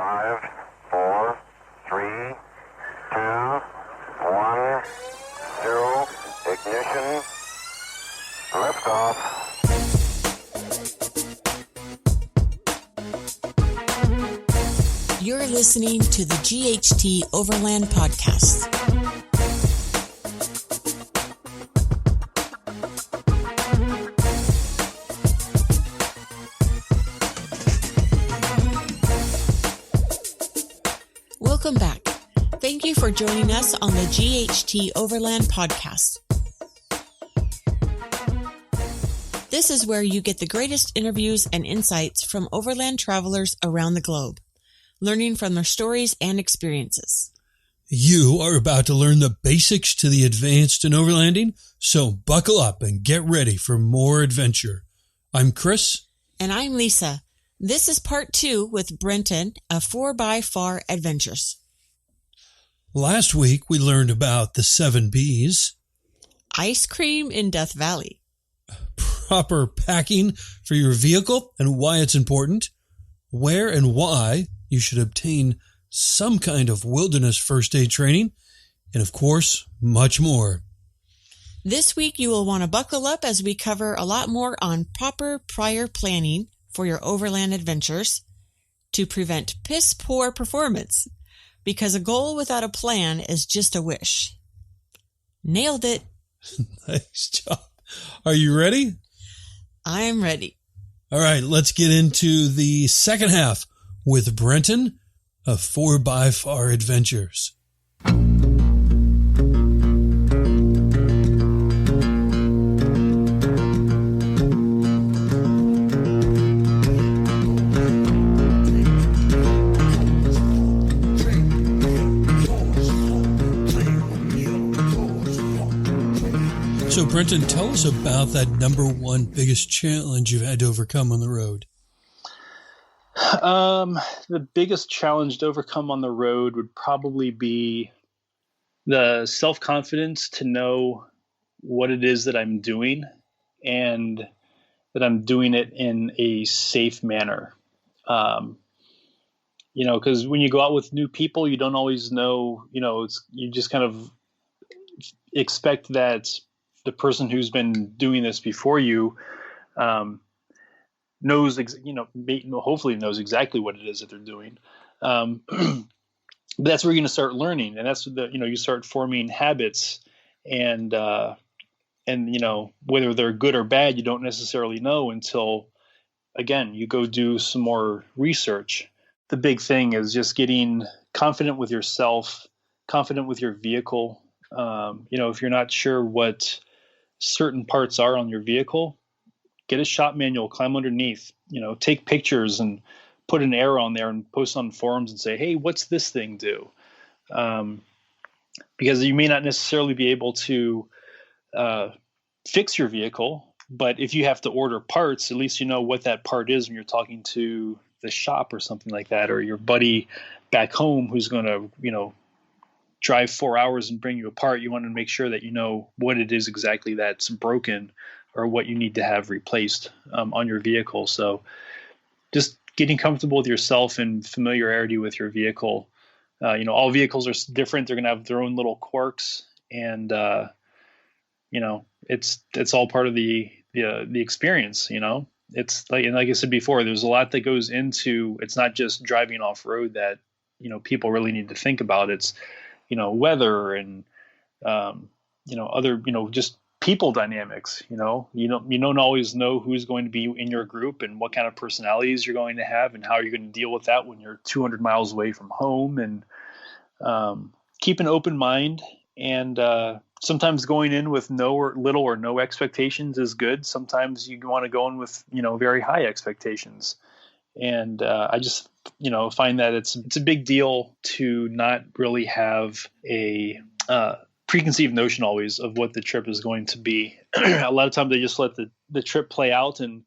5, 4, 3, 2, 1, 0, ignition, liftoff. You're listening to the GHT Overland Podcast. Welcome back. Thank you for joining us on the GHT Overland Podcast. This is where you get the greatest interviews and insights from overland travelers around the globe, learning from their stories and experiences. You are about to learn the basics to the advanced in overlanding, so buckle up and get ready for more adventure. I'm Chris. And I'm Lisa. This is part 2 with Brenton of 4x4 Adventures. Last week we learned about the 7 B's, Ice cream in Death Valley, proper packing for your vehicle and why it's important, where and why you should obtain some kind of wilderness first aid training, and of course, much more. This week you will want to buckle up as we cover a lot more on proper prior planning for your overland adventures to prevent piss-poor performance, because a goal without a plan is just a wish. Nailed it. Nice job. Are you ready? I'm ready. All right, let's get into the second half with Brenton of 4x4 Adventures. So, Brenton, tell us about that number one biggest challenge you've had to overcome on the road. The biggest challenge to overcome on the road would probably be the self-confidence to know what it is that I'm doing and that I'm doing it in a safe manner. Because when you go out with new people, you don't always know, you just kind of expect that the person who's been doing this before you, hopefully knows exactly what it is that they're doing. But that's where you're going to start learning. And that's you start forming habits and whether they're good or bad, you don't necessarily know until, again, you go do some more research. The big thing is just getting confident with yourself, confident with your vehicle. If you're not sure what certain parts are on your vehicle, get a shop manual, climb underneath, take pictures and put an arrow on there and post on forums and say, hey, what's this thing do? Because you may not necessarily be able to fix your vehicle, but if you have to order parts, at least you know what that part is when you're talking to the shop or something like that, or your buddy back home who's going to, drive 4 hours and bring you a part. You want to make sure that you know what it is exactly that's broken or what you need to have replaced on your vehicle. So just getting comfortable with yourself and familiarity with your vehicle. All vehicles are different. They're going to have their own little quirks, and it's all part of the experience. It's like I said before, there's a lot that goes into. It's not just driving off road that people really need to think about. It's weather and other just people dynamics. You don't always know who's going to be in your group and what kind of personalities you're going to have and how you're going to deal with that when you're 200 miles away from home. And keep an open mind, and sometimes going in with little or no expectations is good. Sometimes you want to go in with very high expectations. And I just find that it's a big deal to not really have a preconceived notion always of what the trip is going to be. A lot of times they just let the trip play out, and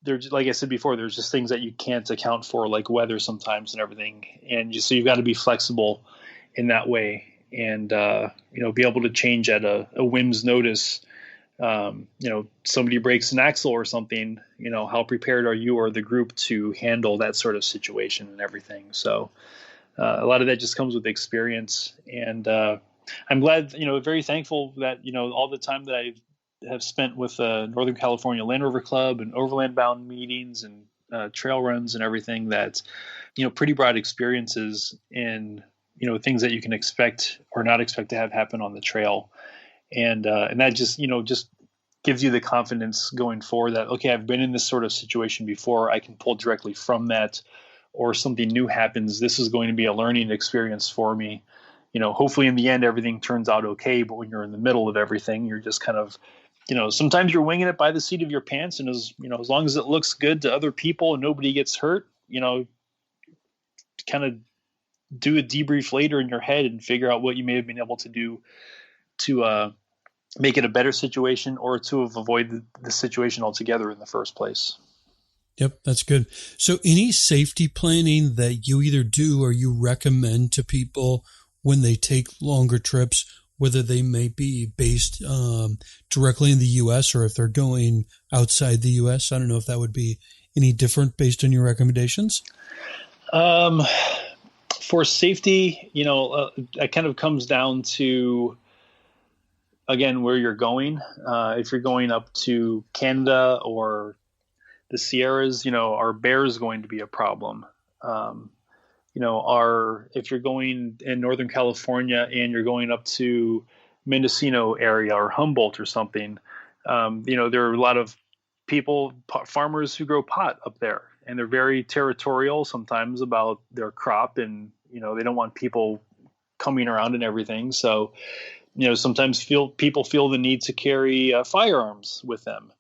there's, like I said before, there's just things that you can't account for, like weather sometimes and everything, and so you've got to be flexible in that way, and be able to change at a whim's notice somebody breaks an axle or something, how prepared are you or the group to handle that sort of situation and everything. So a lot of that just comes with experience. And I'm glad, very thankful that, all the time that I have spent with Northern California Land Rover Club and Overland Bound meetings and trail runs and everything, that, pretty broad experiences in, things that you can expect or not expect to have happen on the trail. And that just gives you the confidence going forward that, okay, I've been in this sort of situation before. I can pull directly from that, or something new happens. This is going to be a learning experience for me. Hopefully in the end, everything turns out okay. But when you're in the middle of everything, you're just kind of, sometimes you're winging it by the seat of your pants. And as long as it looks good to other people and nobody gets hurt, kind of do a debrief later in your head and figure out what you may have been able to do to make it a better situation, or to avoid the situation altogether in the first place. Yep, that's good. So any safety planning that you either do or you recommend to people when they take longer trips, whether they may be based directly in the U.S. or if they're going outside the U.S.? I don't know if that would be any different based on your recommendations. For safety, it kind of comes down to, again, where you're going. If you're going up to Canada or the Sierras, are bears going to be a problem? If you're going in Northern California and you're going up to Mendocino area or Humboldt or something, there are a lot of farmers who grow pot up there, and they're very territorial sometimes about their crop, and, they don't want people coming around and everything. So, sometimes people feel the need to carry firearms with them.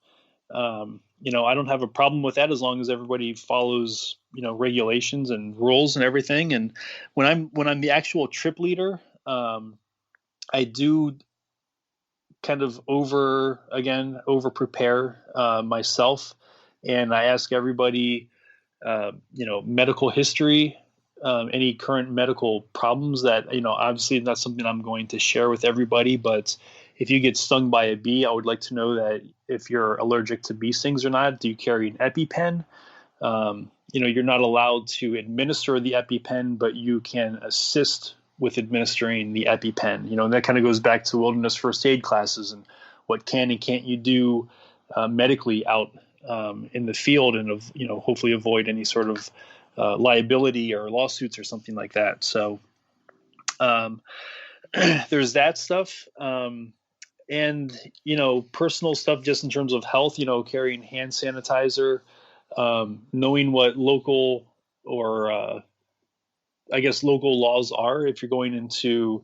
I don't have a problem with that as long as everybody follows, regulations and rules and everything. And when I'm the actual trip leader, I do kind of over prepare myself, and I ask everybody, medical history, any current medical problems that, obviously that's something I'm going to share with everybody, but if you get stung by a bee, I would like to know that if you're allergic to bee stings or not. Do you carry an EpiPen? You're not allowed to administer the EpiPen, but you can assist with administering the EpiPen. And that kind of goes back to wilderness first aid classes and what can and can't you do medically out in the field, and hopefully avoid any sort of liability or lawsuits or something like that. So there's that stuff. And, personal stuff just in terms of health, carrying hand sanitizer, knowing what local or local laws are. If you're going into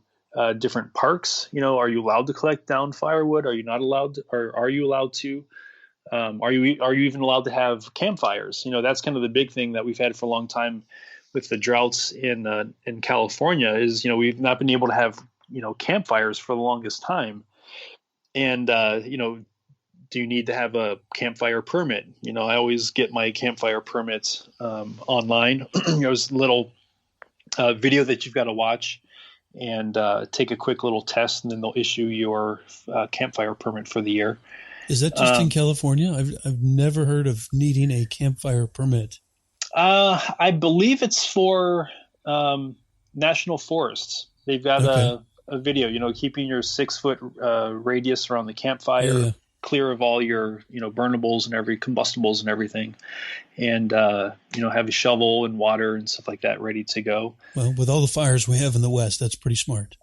different parks, are you allowed to collect down firewood? Are you not allowed to, or are you allowed to? Are you even allowed to have campfires? That's kind of the big thing that we've had for a long time with the droughts in California is, we've not been able to have, campfires for the longest time. And, do you need to have a campfire permit? I always get my campfire permits online. There's a little video that you've got to watch and take a quick little test, and then they'll issue your campfire permit for the year. Is that just in California? I've never heard of needing a campfire permit. I believe it's for national forests. They've got a video, keeping your 6 foot radius around the campfire clear of all your, burnables and combustibles and everything. And, have a shovel and water and stuff like that ready to go. Well, with all the fires we have in the West, that's pretty smart.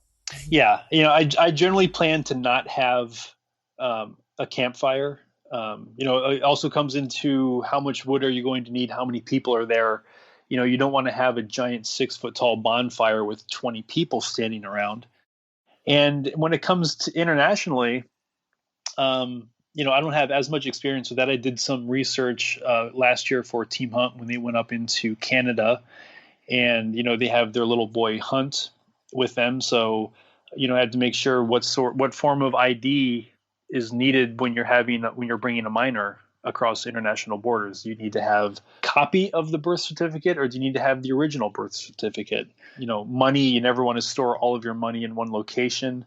Yeah. I generally plan to not have a campfire. It also comes into how much wood are you going to need? How many people are there? You don't want to have a giant 6 foot tall bonfire with 20 people standing around. And when it comes to internationally, I don't have as much experience with that. I did some research last year for Team Hunt when they went up into Canada, and they have their little boy Hunt with them. So I had to make sure what form of ID is needed when you're bringing a minor across international borders. Do you need to have a copy of the birth certificate, or do you need to have the original birth certificate? Money, you never want to store all of your money in one location.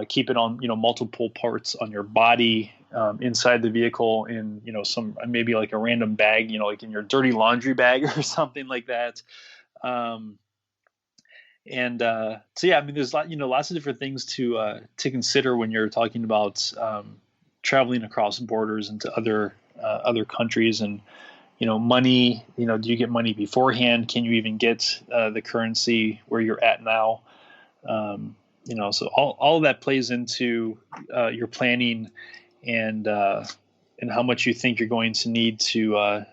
Keep it on, multiple parts on your body. inside the vehicle in, some, maybe like a random bag, like in your dirty laundry bag or something like that. So yeah, I mean, there's lots of different things to consider when you're talking about traveling across borders into other countries. And money, do you get money beforehand? Can you even get the currency where you're at now? So all of that plays into your planning and how much you think you're going to need to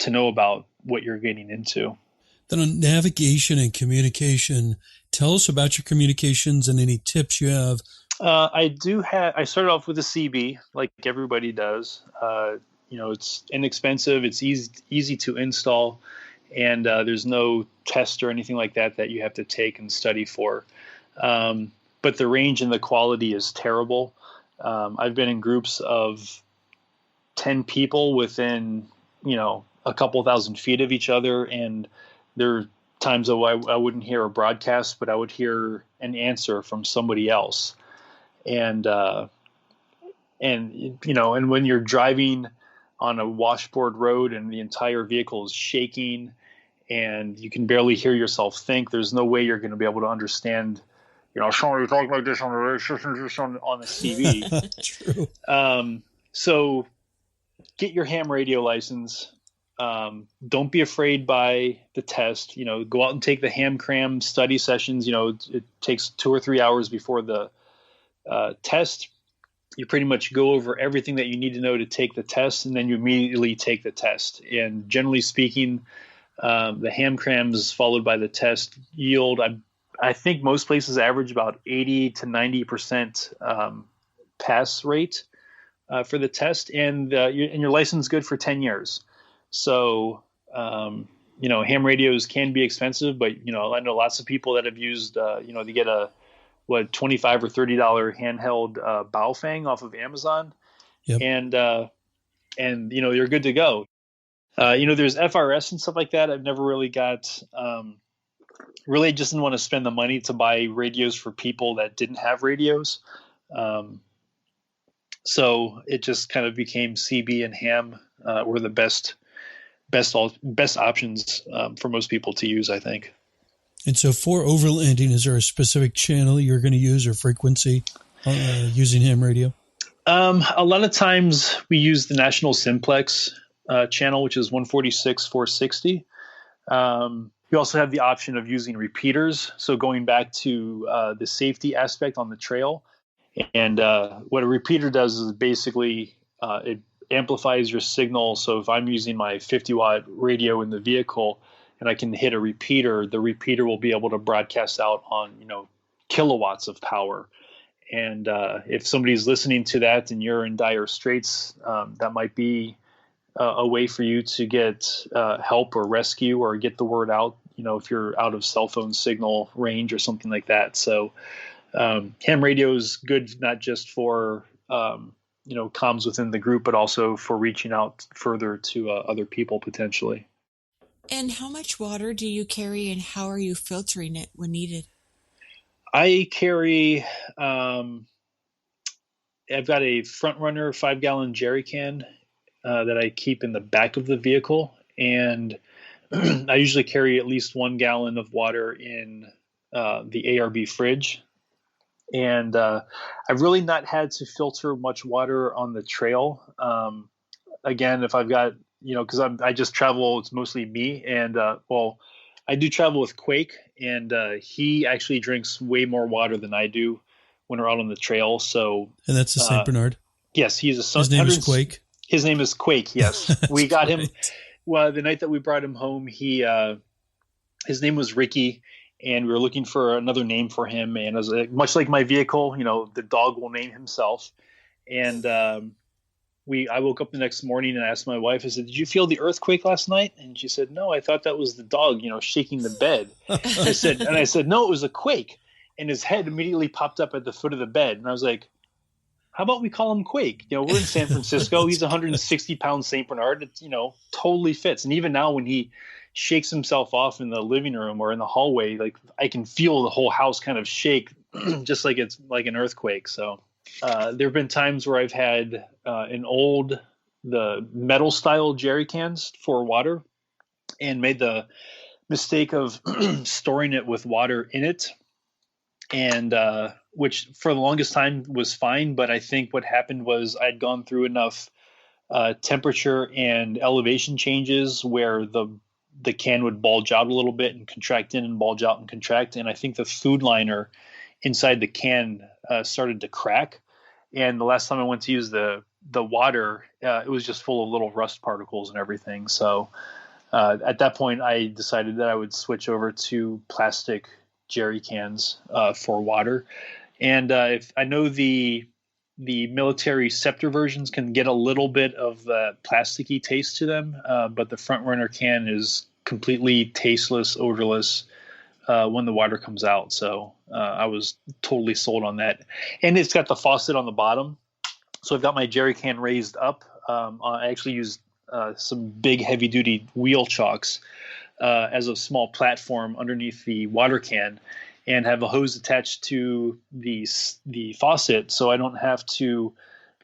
know about what you're getting into. Then on navigation and communication, tell us about your communications and any tips you have. I started off with a CB like everybody does. It's inexpensive. It's easy to install, and there's no test or anything like that you have to take and study for. But the range and the quality is terrible. I've been in groups of 10 people within, a couple thousand feet of each other, and there are times I wouldn't hear a broadcast, but I would hear an answer from somebody else. And when you're driving on a washboard road and the entire vehicle is shaking and you can barely hear yourself think, there's no way you're going to be able to understand, somebody talk like this on the CB. True. So get your ham radio license. Don't be afraid by the test. Go out and take the ham cram study sessions. It takes 2 or 3 hours before the test. You pretty much go over everything that you need to know to take the test, and then you immediately take the test. And generally speaking, the ham crams followed by the test yield, I think most places average about 80 to 90% pass rate for the test, and your license is good for 10 years. So, ham radios can be expensive, but, I know lots of people that have used, they get a, $25 or $30 handheld Baofeng off of Amazon. Yep. And you're good to go. There's FRS and stuff like that. I've never really got, really just didn't want to spend the money to buy radios for people that didn't have radios. So it just kind of became CB and ham were the best options for most people to use, I think. And so for overlanding, is there a specific channel you're going to use or frequency using ham radio? A lot of times we use the National Simplex channel, which is 146/460. We also have the option of using repeaters. So going back to the safety aspect on the trail. And what a repeater does is basically it amplifies your signal. So if I'm using my 50-watt radio in the vehicle and I can hit a repeater, the repeater will be able to broadcast out on, kilowatts of power. And if somebody's listening to that and you're in dire straits, that might be a way for you to get help or rescue or get the word out, if you're out of cell phone signal range or something like that. So ham radio is good not just for comms within the group, but also for reaching out further to other people potentially. And how much water do you carry, and how are you filtering it when needed? I carry, I've got a front runner 5-gallon jerry can that I keep in the back of the vehicle. And I usually carry at least 1 gallon of water in the ARB fridge. And I've really not had to filter much water on the trail. Again, if I've got, because I just travel, it's mostly me. And, I do travel with Quake, and he actually drinks way more water than I do when we're out on the trail. So, and that's the St. Bernard? Yes, he's a son. His name is Quake? His name is Quake, yes. We got him, the night that we brought him home, his name was Ricky. And we were looking for another name for him. And as much like my vehicle, the dog will name himself. And I woke up the next morning and asked my wife, I said, "Did you feel the earthquake last night?" And she said, "No, I thought that was the dog, shaking the bed." I said, "No, it was a quake." And his head immediately popped up at the foot of the bed. And I was like, how about we call him Quake? We're in San Francisco. He's 160-pound St. Bernard. It, totally fits. And even now when he shakes himself off in the living room or in the hallway, like I can feel the whole house kind of shake just like it's like an earthquake. So There have been times where I've had the metal style jerry cans for water and made the mistake of storing it with water in it, and which for the longest time was fine. But I think what happened was I'd gone through enough temperature and elevation changes where the can would bulge out a little bit and contract in and bulge out and contract. And I think the food liner inside the can started to crack. And the last time I went to use the water, it was just full of little rust particles and everything. So at that point, I decided that I would switch over to plastic jerry cans for water. And if I know the military Scepter versions can get a little bit of the plasticky taste to them, but the Front Runner can is completely tasteless, odorless when the water comes out. So I was totally sold on that. And it's got the faucet on the bottom. So I've got my jerry can raised up. I actually used some big heavy-duty wheel chocks as a small platform underneath the water can, and have a hose attached to the faucet, so I don't have to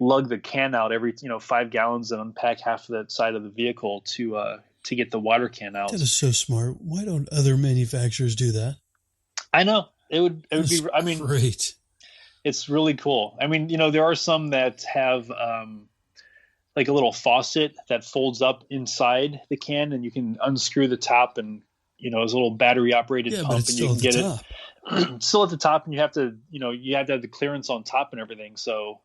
lug the can out every 5 gallons and unpack half of that side of the vehicle to get the water can out. That is so smart. Why don't other manufacturers do that? I know it would be. I mean, great. It's really cool. I mean, there are some that have like a little faucet that folds up inside the can, and you can unscrew the top, and it's a little battery operated pump, and you can get it still at the top, and you have to have the clearance on top and everything. So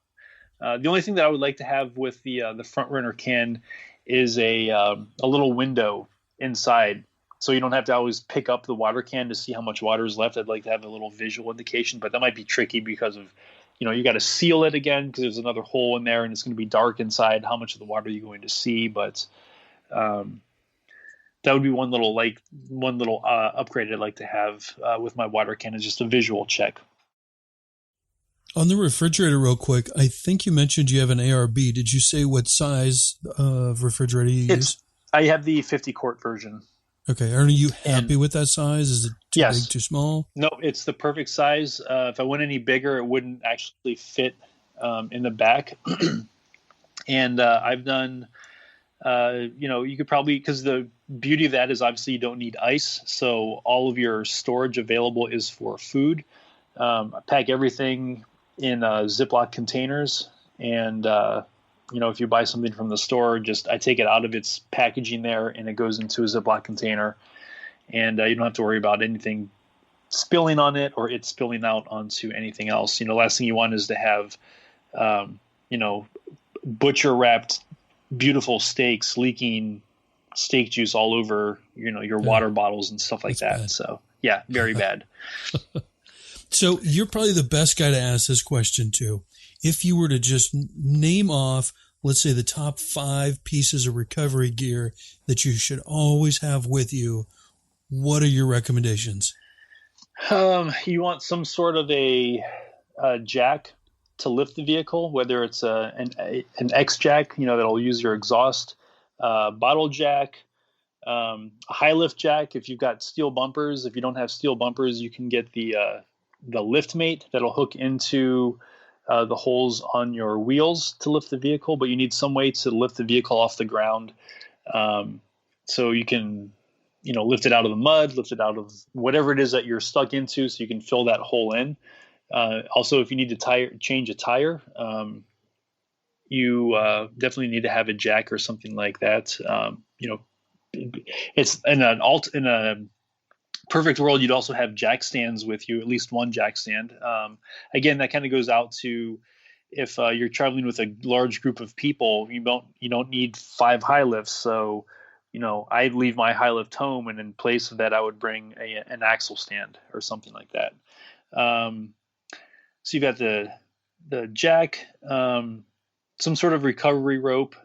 the only thing that I would like to have with the Front Runner can is a little window inside, so you don't have to always pick up the water can to see how much water is left. I'd like to have a little visual indication, but that might be tricky because of you got to seal it again because there's another hole in there, and it's going to be dark inside. How much of the water are you going to see? But that would be one little upgrade I'd like to have with my water can, is just a visual check. On the refrigerator, real quick, I think you mentioned you have an ARB. Did you say what size of refrigerator you use? I have the 50-quart version. Okay. Are you happy with that size? Is it too big, too small? No, it's the perfect size. If I went any bigger, it wouldn't actually fit in the back. And I've done, you could probably, because the beauty of that is obviously you don't need ice. So all of your storage available is for food. I pack everything in Ziploc containers. And, if you buy something from the store, I take it out of its packaging there, and it goes into a Ziploc container. And you don't have to worry about anything spilling on it or it spilling out onto anything else. Last thing you want is to have, butcher wrapped, beautiful steaks leaking steak juice all over, your water bottles and stuff like that. Bad. So yeah, very bad. So you're probably the best guy to ask this question to. If you were to just name off, let's say, the top 5 pieces of recovery gear that you should always have with you, what are your recommendations? You want some sort of a jack to lift the vehicle, whether it's an X jack, that'll use your exhaust, bottle jack, a high lift jack. If you've got steel bumpers, if you don't have steel bumpers, you can get the lift mate that'll hook into the holes on your wheels to lift the vehicle, but you need some way to lift the vehicle off the ground. So you can, lift it out of the mud, lift it out of whatever it is that you're stuck into, so you can fill that hole in. Also, if you need to change a tire, you definitely need to have a jack or something like that. It's in a perfect world, you'd also have jack stands with you, at least one jack stand. Again, that kind of goes out to if you're traveling with a large group of people, you don't need 5 high lifts. So, I'd leave my high lift home, and in place of that, I would bring an axle stand or something like that. So you've got the jack, some sort of recovery rope,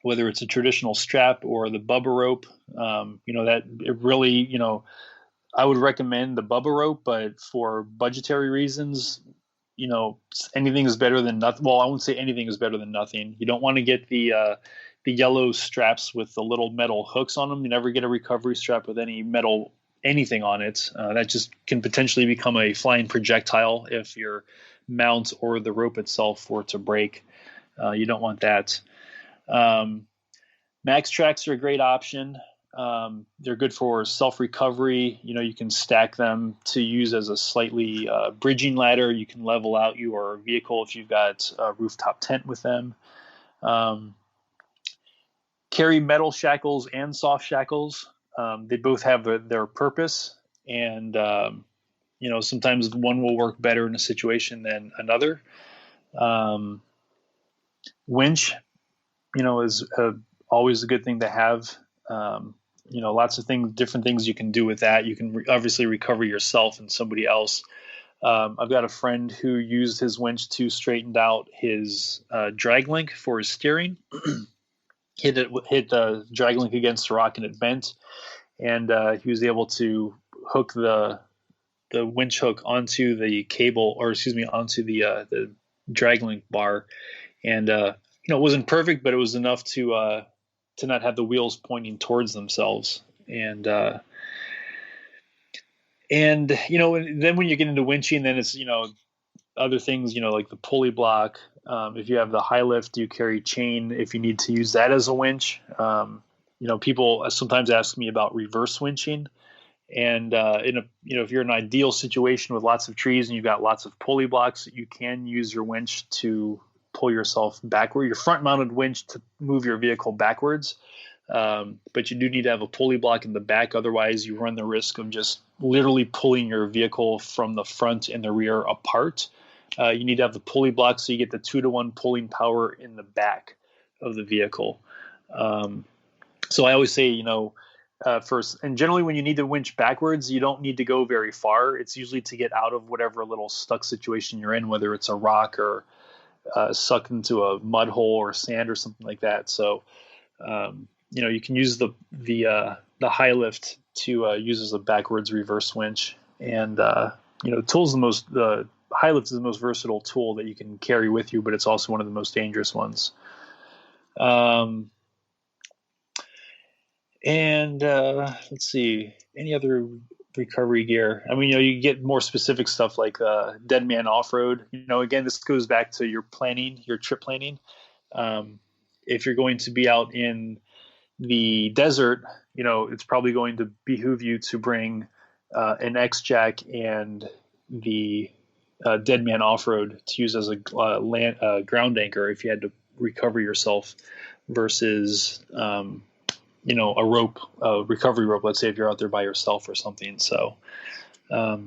whether it's a traditional strap or the Bubba rope. That it really, I would recommend the Bubba rope, but for budgetary reasons, anything is better than nothing. Well, I wouldn't say anything is better than nothing. You don't want to get the yellow straps with the little metal hooks on them. You never get a recovery strap with any metal anything on it. That just can potentially become a flying projectile if your mount or the rope itself were to break. You don't want that. Max tracks are a great option. They're good for self-recovery. You can stack them to use as a slightly bridging ladder. You can level out your vehicle if you've got a rooftop tent with them. Carry metal shackles and soft shackles. They both have their purpose, and sometimes one will work better in a situation than another. Winch, is always a good thing to have. Lots of different things you can do with that. You can obviously recover yourself and somebody else. I've got a friend who used his winch to straighten out his drag link for his steering. hit the drag link against the rock and it bent, and he was able to hook the winch hook onto the cable, or onto the drag link bar, and it wasn't perfect, but it was enough to not have the wheels pointing towards themselves. And then when you get into winching, then it's other things, like the pulley block. If you have the high lift, you carry chain if you need to use that as a winch. People sometimes ask me about reverse winching, and if you're in an ideal situation with lots of trees and you've got lots of pulley blocks, you can use your winch to pull yourself backward, your front mounted winch to move your vehicle backwards. But you do need to have a pulley block in the back. Otherwise you run the risk of just literally pulling your vehicle from the front and the rear apart. You need to have the pulley block so you get the 2-to-1 pulling power in the back of the vehicle. So I always say, first, and generally when you need to winch backwards, you don't need to go very far. It's usually to get out of whatever little stuck situation you're in, whether it's a rock or sucked into a mud hole or sand or something like that. So, you can use the high lift to use as a backwards reverse winch. And, the high lift is the most versatile tool that you can carry with you, but it's also one of the most dangerous ones. Let's see, any other recovery gear? You get more specific stuff like dead man off-road. Again, this goes back to your planning, your trip planning. If you're going to be out in the desert, it's probably going to behoove you to bring an X-Jack and the dead man off-road to use as a ground anchor if you had to recover yourself, versus a rope, a recovery rope, let's say if you're out there by yourself or something. So a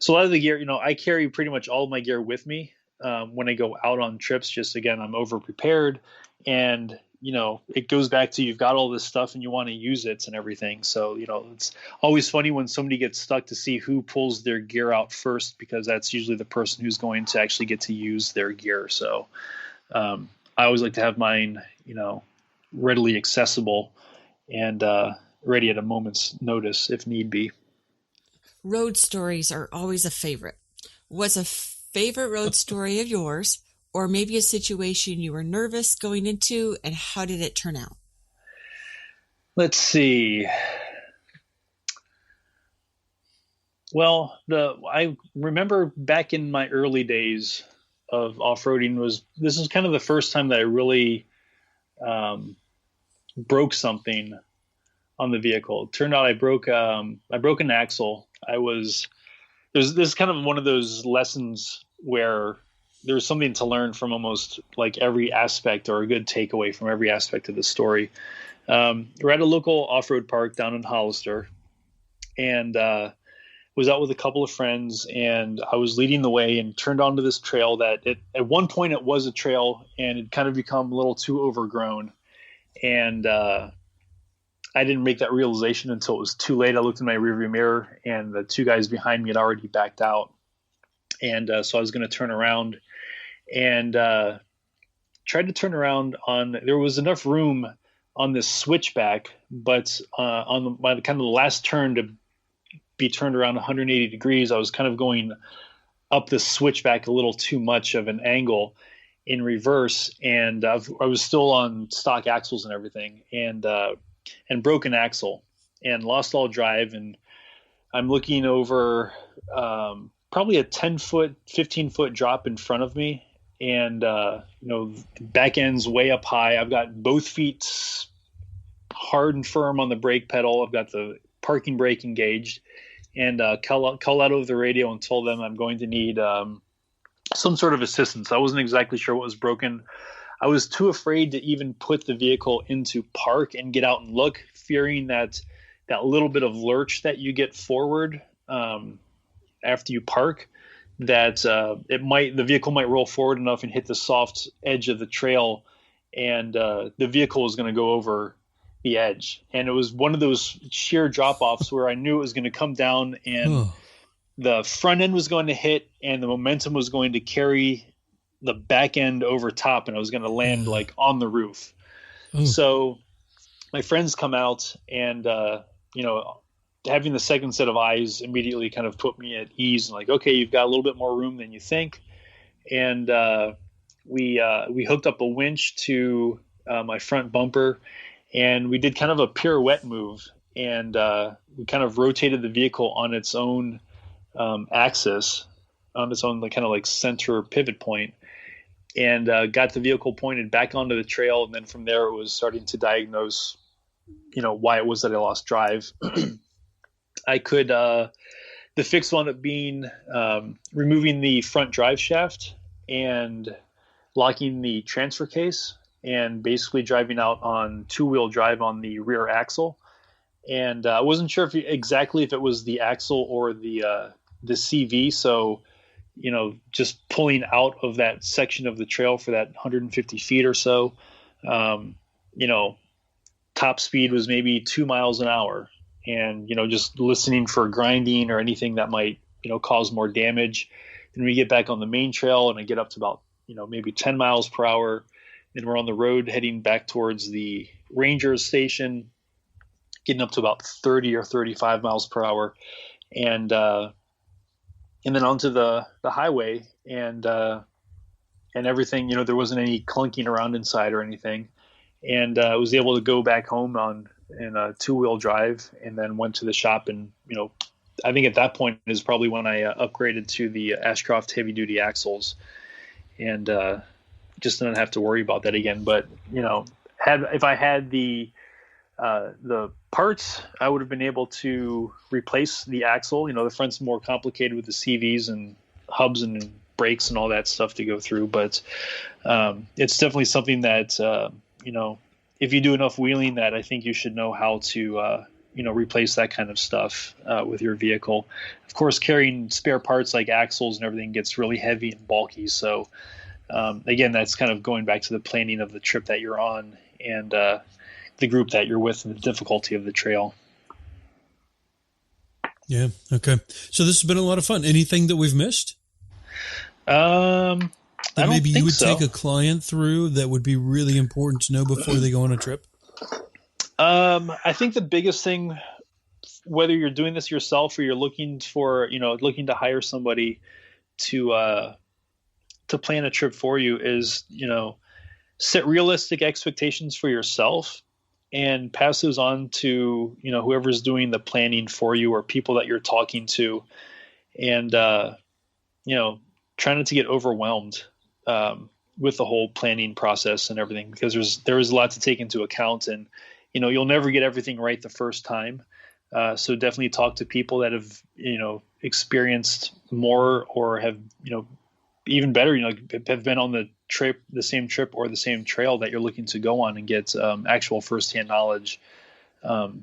lot of the gear, I carry pretty much all of my gear with me when I go out on trips. Just again, I'm over prepared, and it goes back to, you've got all this stuff and you want to use it and everything. So it's always funny when somebody gets stuck to see who pulls their gear out first, because that's usually the person who's going to actually get to use their gear. So I always like to have mine readily accessible and ready at a moment's notice if need be. Road stories are always a favorite. What's a favorite road story of yours, or maybe a situation you were nervous going into, and how did it turn out? Let's see. Well, I remember back in my early days of off-roading, this was kind of the first time that I really broke something on the vehicle. It turned out I broke an axle. This is kind of one of those lessons where there's something to learn from almost like every aspect, or a good takeaway from every aspect of the story. We're at a local off-road park down in Hollister, and was out with a couple of friends, and I was leading the way and turned onto this trail that at one point it was a trail, and it kind of become a little too overgrown. And I didn't make that realization until it was too late. I looked in my rearview mirror, and the two guys behind me had already backed out. And so I was going to turn around, and tried to turn around there was enough room on this switchback, but on kind of the last turn to be turned around 180 degrees, I was kind of going up the switchback a little too much of an angle in reverse, and I was still on stock axles and everything, and broke an axle and lost all drive, and I'm looking over probably a 10-foot, 15-foot drop in front of me. And, back end's way up high. I've got both feet hard and firm on the brake pedal. I've got the parking brake engaged, and call out over the radio and told them I'm going to need some sort of assistance. I wasn't exactly sure what was broken. I was too afraid to even put the vehicle into park and get out and look, fearing that little bit of lurch that you get forward after you park, that the vehicle might roll forward enough and hit the soft edge of the trail, and the vehicle was going to go over the edge. And it was one of those sheer drop-offs where I knew it was going to come down, and the front end was going to hit, and the momentum was going to carry the back end over top, and I was going to land like on the roof. So my friends come out, and having the second set of eyes immediately kind of put me at ease, and like, okay, you've got a little bit more room than you think. And we hooked up a winch to my front bumper, and we did kind of a pirouette move, and we kind of rotated the vehicle on its own axis, on its own kind of like center pivot point, and got the vehicle pointed back onto the trail. And then from there, it was starting to diagnose, why it was that I lost drive. I could, the fix wound up being removing the front drive shaft and locking the transfer case, and basically driving out on two-wheel drive on the rear axle. And I wasn't sure exactly if it was the axle or the CV. So, just pulling out of that section of the trail for that 150 feet or so, top speed was maybe 2 miles an hour. And, just listening for grinding or anything that might, cause more damage. Then we get back on the main trail, and I get up to about, maybe 10 miles per hour. Then we're on the road heading back towards the ranger station, getting up to about 30 or 35 miles per hour. And then onto the highway, and everything, there wasn't any clunking around inside or anything. And I was able to go back home in a two-wheel drive, and then went to the shop. And, I think at that point is probably when I upgraded to the Ashcroft heavy-duty axles, and just didn't have to worry about that again. But, if I had the parts, I would have been able to replace the axle. The front's more complicated with the CVs and hubs and brakes and all that stuff to go through. But it's definitely something that, if you do enough wheeling, that I think you should know how to, replace that kind of stuff with your vehicle. Of course, carrying spare parts like axles and everything gets really heavy and bulky. So, again, that's kind of going back to the planning of the trip that you're on, and the group that you're with, and the difficulty of the trail. Yeah. Okay. So this has been a lot of fun. Anything that we've missed? That maybe you would take a client through that would be really important to know before they go on a trip? I think the biggest thing, whether you're doing this yourself or you're looking to hire somebody to plan a trip for you, is, set realistic expectations for yourself and pass those on to, whoever's doing the planning for you, or people that you're talking to. And, try not to get overwhelmed with the whole planning process and everything, because there is a lot to take into account, and, you'll never get everything right the first time. So definitely talk to people that have, experienced more, or have, even better, have been on the same trip or the same trail that you're looking to go on, and get actual firsthand knowledge of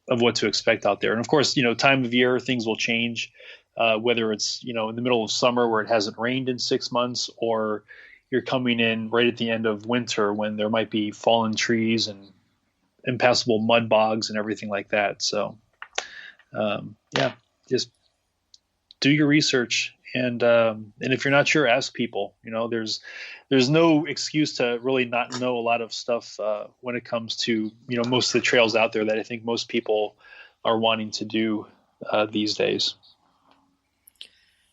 what to expect out there. And of course, time of year, things will change, whether it's, in the middle of summer where it hasn't rained in 6 months, or you're coming in right at the end of winter when there might be fallen trees and impassable mud bogs and everything like that. So, just do your research. And if you're not sure, ask people. There's no excuse to really not know a lot of stuff when it comes to, most of the trails out there that I think most people are wanting to do these days.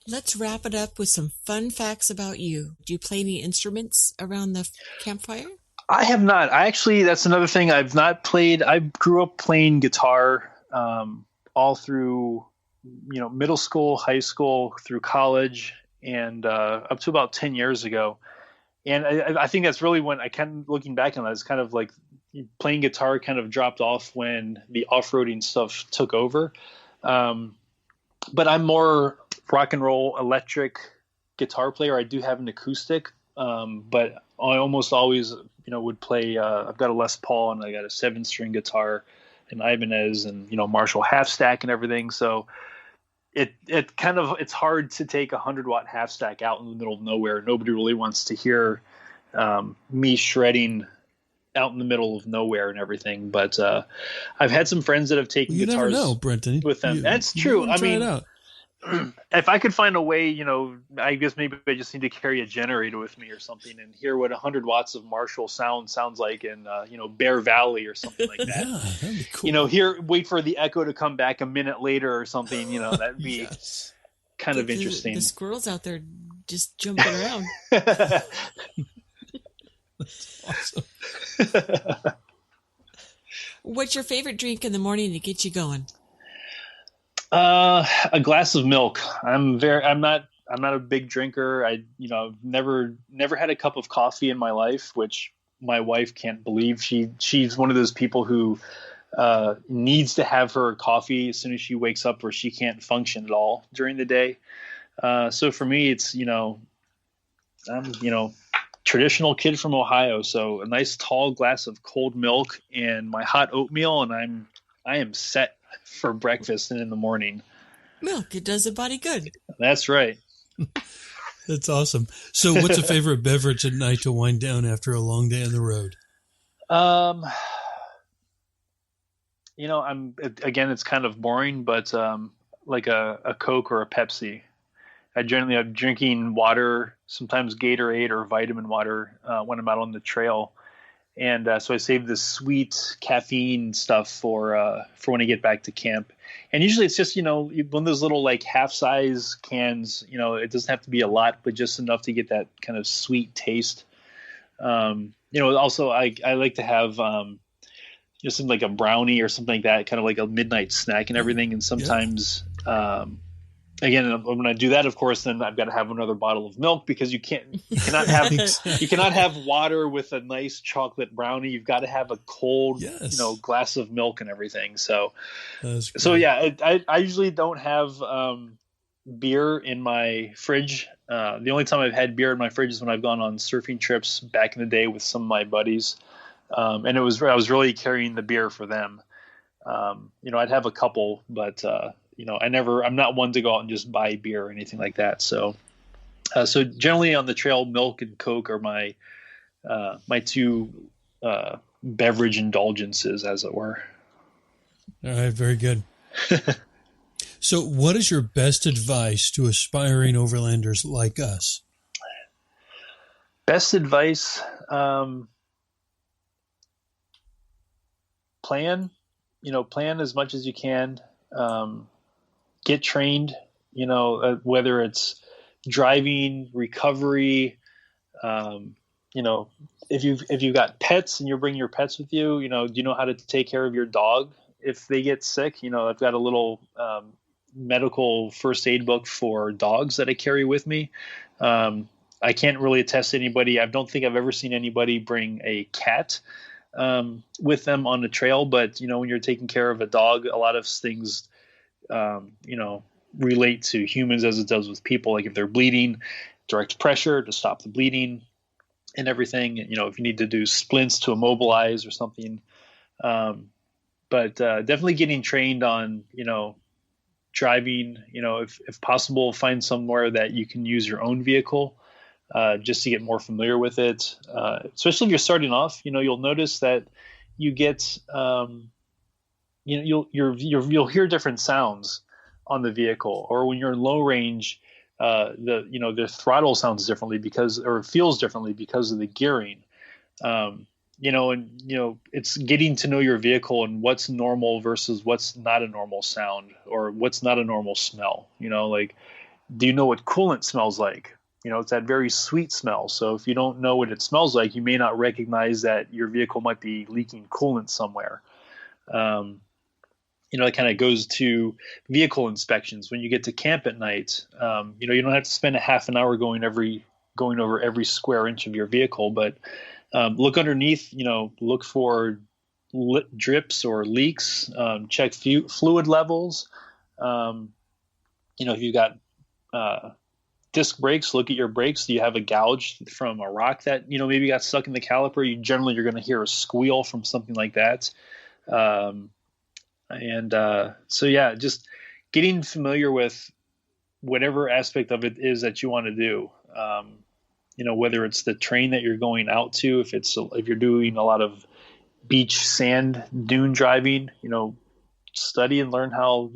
Let's wrap it up with some fun facts about you. Do you play any instruments around the campfire? I have not. That's another thing I've not played. I grew up playing guitar all through middle school, high school, through college, and up to about 10 years ago. And I think that's really when I kind of, looking back on that, it's kind of like playing guitar kind of dropped off when the off-roading stuff took over. But I'm more rock and roll electric guitar player. I do have an acoustic, but I almost always, would play. I've got a Les Paul and I got a 7-string guitar, an Ibanez, and Marshall half stack and everything. So it kind of, it's hard to take 100-watt half stack out in the middle of nowhere. Nobody really wants to hear me shredding out in the middle of nowhere and everything. But I've had some friends that have taken you guitars never know, Brenton. with them. That's true. I mean, if I could find a way, I guess maybe I just need to carry a generator with me or something and hear what 100 watts of Marshall sounds like in, Bear Valley or something like that. Yeah, that'd be cool. Wait for the echo to come back a minute later or something, that'd be Yes. kind of interesting. The squirrels out there just jumping around. That's awesome. What's your favorite drink in the morning to get you going? A glass of milk. I'm not a big drinker. I've never had a cup of coffee in my life, which my wife can't believe. She's one of those people who needs to have her coffee as soon as she wakes up, or she can't function at all during the day. So for me, it's, I'm, traditional kid from Ohio. So a nice tall glass of cold milk and my hot oatmeal, and I am set for breakfast and in the morning. Milk, it does the body good. That's right. That's awesome. So what's a favorite beverage at night to wind down after a long day on the road? It's kind of boring, but like a Coke or a Pepsi. I'm drinking water, sometimes Gatorade or vitamin water when I'm out on the trail. And so I save the sweet caffeine stuff for when I get back to camp. And usually it's just, one of those little like half size cans, it doesn't have to be a lot, but just enough to get that kind of sweet taste. Also I like to have just something like a brownie or something like that, kind of like a midnight snack and everything. And sometimes, again, when I do that, of course, then I've got to have another bottle of milk, because you cannot have water with a nice chocolate brownie. You've got to have a cold, glass of milk and everything. So yeah, I usually don't have beer in my fridge. The only time I've had beer in my fridge is when I've gone on surfing trips back in the day with some of my buddies, and I was really carrying the beer for them. I'd have a couple, but I'm not one to go out and just buy beer or anything like that. So generally on the trail, milk and Coke are my two beverage indulgences, as it were. All right, very good. So what is your best advice to aspiring overlanders like us? Best advice, plan as much as you can. Get trained, whether it's driving, recovery, if you've got pets and you're bringing your pets with you, do you know how to take care of your dog if they get sick? I've got a little medical first aid book for dogs that I carry with me. I can't really attest to anybody. I don't think I've ever seen anybody bring a cat with them on the trail, but when you're taking care of a dog, a lot of things relate to humans as it does with people. Like if they're bleeding, direct pressure to stop the bleeding and everything. If you need to do splints to immobilize or something. But definitely getting trained on, driving, if possible, find somewhere that you can use your own vehicle, just to get more familiar with it. Especially if you're starting off, you'll notice that you get, you'll hear different sounds on the vehicle, or when you're in low range, the throttle sounds differently or feels differently because of the gearing. It's getting to know your vehicle and what's normal versus what's not a normal sound, or what's not a normal smell. Do you know what coolant smells like? It's that very sweet smell. So if you don't know what it smells like, you may not recognize that your vehicle might be leaking coolant somewhere. it kind of goes to vehicle inspections. When you get to camp at night, you don't have to spend a half an hour going over every square inch of your vehicle, but look underneath, look for drips or leaks, check fluid levels. If you've got disc brakes, look at your brakes. Do you have a gouge from a rock that, maybe got stuck in the caliper? You're going to hear a squeal from something like that. Just getting familiar with whatever aspect of it is that you want to do. Whether it's the terrain that you're going out to, if you're doing a lot of beach sand dune driving, study and learn how,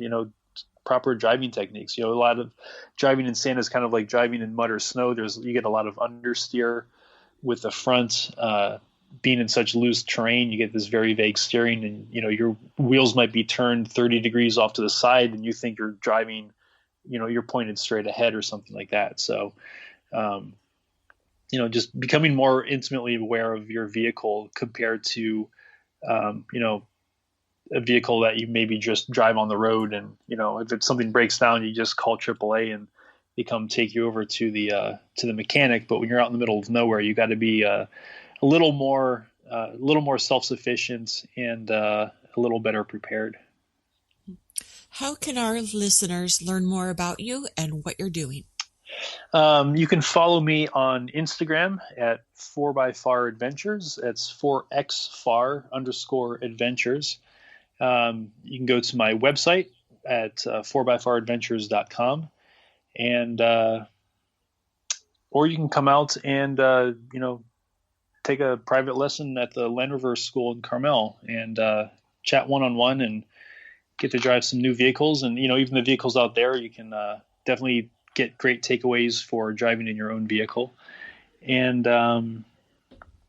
proper driving techniques. A lot of driving in sand is kind of like driving in mud or snow. You get a lot of understeer with the front, being in such loose terrain, you get this very vague steering, and your wheels might be turned 30 degrees off to the side, and you think you're driving, you're pointed straight ahead or something like that. So, just becoming more intimately aware of your vehicle compared to, a vehicle that you maybe just drive on the road, and if something breaks down, you just call AAA and they come take you over to the mechanic. But when you're out in the middle of nowhere, you got to be a little more self-sufficient and a little better prepared. How can our listeners learn more about you and what you're doing? You can follow me on Instagram at 4x4 Adventures. That's 4xfar_adventures. You can go to my website at 4x4adventures.com, and or you can come out and take a private lesson at the Land Rover School in Carmel and chat one-on-one and get to drive some new vehicles. And even the vehicles out there, you can definitely get great takeaways for driving in your own vehicle. And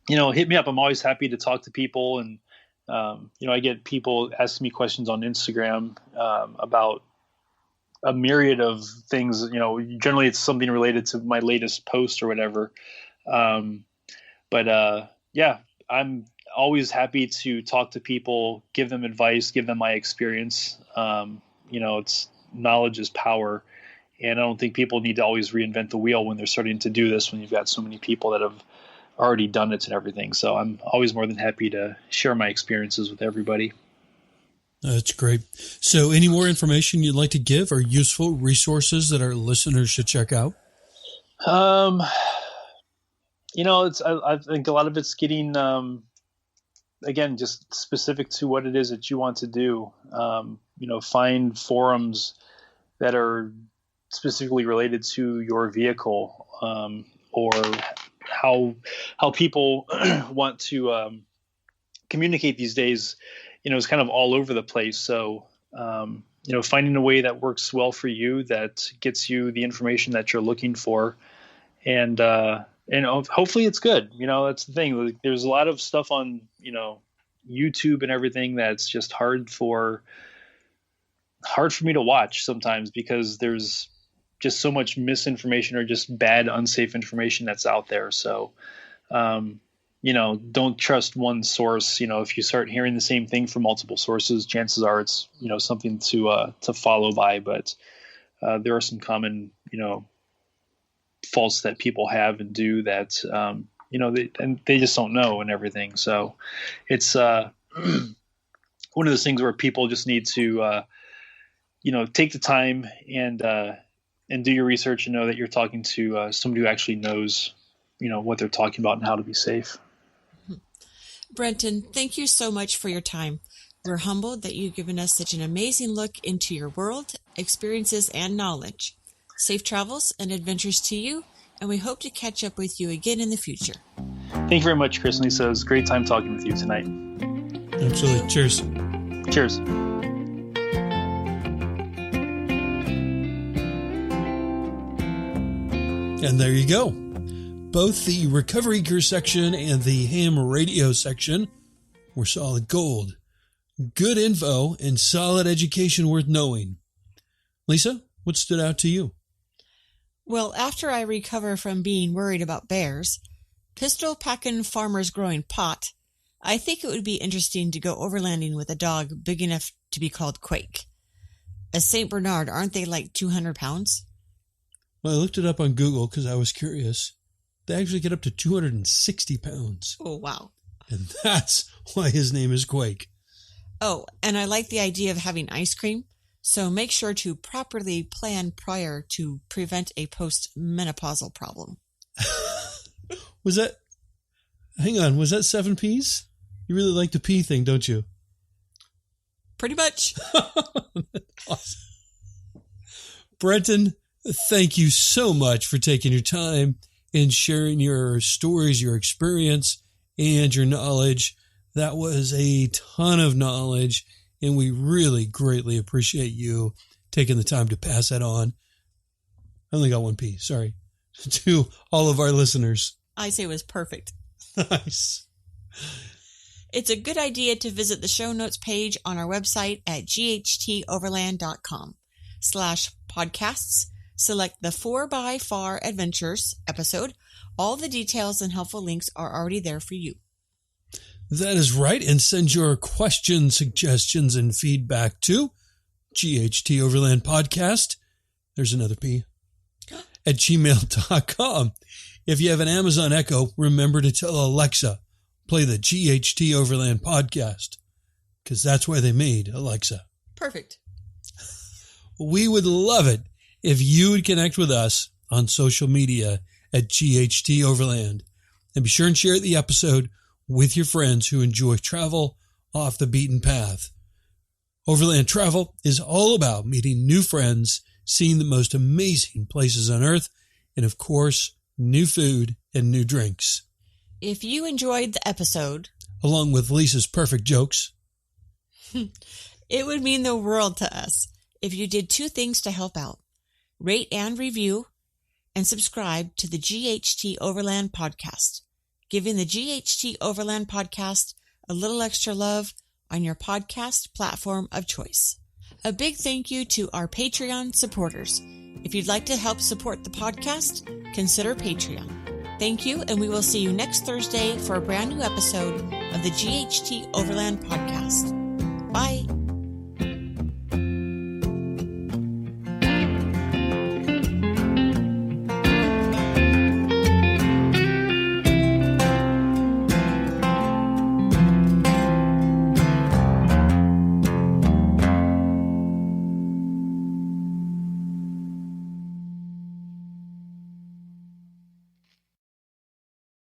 hit me up. I'm always happy to talk to people, and I get people asking me questions on Instagram about a myriad of things. Generally it's something related to my latest post or whatever. I'm always happy to talk to people, give them advice, give them my experience. It's knowledge is power. And I don't think people need to always reinvent the wheel when they're starting to do this, when you've got so many people that have already done it and everything. So I'm always more than happy to share my experiences with everybody. That's great. So any more information you'd like to give or useful resources that our listeners should check out? I think a lot of it's getting, again, just specific to what it is that you want to do. Find forums that are specifically related to your vehicle, or how people want to communicate these days. Is kind of all over the place. So, finding a way that works well for you, that gets you the information that you're looking for, and hopefully it's good. That's the thing. There's a lot of stuff on, YouTube and everything that's just hard for me to watch sometimes, because there's just so much misinformation or just bad, unsafe information that's out there. So, don't trust one source. If you start hearing the same thing from multiple sources, chances are it's, something to follow by. But there are some common, faults that people have and do that, they just don't know and everything. So it's one of those things where people just need to, take the time and do your research and know that you're talking to somebody who actually knows, what they're talking about and how to be safe. Brenton, thank you so much for your time. We're humbled that you've given us such an amazing look into your world, experiences, and knowledge. Safe travels and adventures to you, and we hope to catch up with you again in the future. Thank you very much, Chris and Lisa. It was a great time talking with you tonight. Absolutely. Cheers. Cheers. And there you go. Both the Recovery Gear section and the ham radio section were solid gold. Good info and solid education worth knowing. Lisa, what stood out to you? Well, after I recover from being worried about bears, pistol packing farmers growing pot, I think it would be interesting to go overlanding with a dog big enough to be called Quake. A St. Bernard, aren't they like 200 pounds? Well, I looked it up on Google because I was curious. They actually get up to 260 pounds. Oh, wow. And that's why his name is Quake. Oh, and I like the idea of having ice cream, so make sure to properly plan prior to prevent a post-menopausal problem. Was that 7 Ps? You really like the P thing, don't you? Pretty much. Awesome. Brenton, thank you so much for taking your time and sharing your stories, your experience, and your knowledge. That was a ton of knowledge, and we really greatly appreciate you taking the time to pass that on. I only got 1 P, sorry. To all of our listeners. I say it was perfect. Nice. It's a good idea to visit the show notes page on our website at ghtoverland.com/podcasts. Select the 4x4 Adventures episode. All the details and helpful links are already there for you. That is right. And send your questions, suggestions, and feedback to ghtoverlandpodcast. There's another P. At gmail.com. If you have an Amazon Echo, remember to tell Alexa, play the GHT Overland podcast, because that's why they made Alexa. Perfect. We would love it if you would connect with us on social media at GHT Overland. And be sure and share the episode with your friends who enjoy travel off the beaten path. Overland travel is all about meeting new friends, seeing the most amazing places on earth, and of course, new food and new drinks. If you enjoyed the episode, along with Lisa's perfect jokes, it would mean the world to us if you did 2 things to help out. Rate and review, and subscribe to the GHT Overland podcast, giving the GHT Overland podcast a little extra love on your podcast platform of choice. A big thank you to our Patreon supporters. If you'd like to help support the podcast, consider Patreon. Thank you, and we will see you next Thursday for a brand new episode of the GHT Overland podcast. Bye.